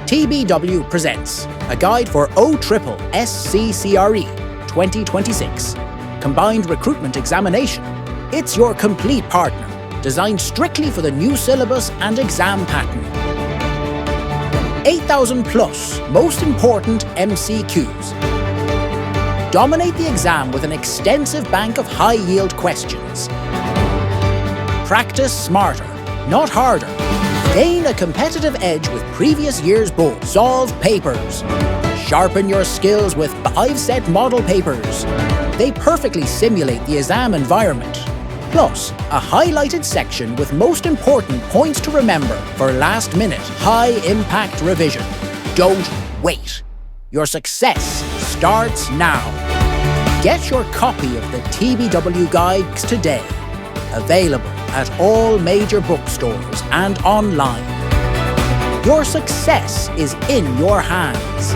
TBW presents a guide for OSSSC CRE 2026 Combined Recruitment Examination. It's your complete partner, designed strictly for the new syllabus and exam pattern. 8,000 plus most important MCQs. Dominate the exam with an extensive bank of high-yield questions. Practice smarter, not harder. Gain a competitive edge with previous year's boards. Solve papers. Sharpen your skills with 5-set model papers. They perfectly simulate the exam environment. Plus, a highlighted section with most important points to remember for last-minute, high-impact revision. Don't wait. Your success starts now. Get your copy of the TBW guides today. Available at all major bookstores and online. Your success is in your hands.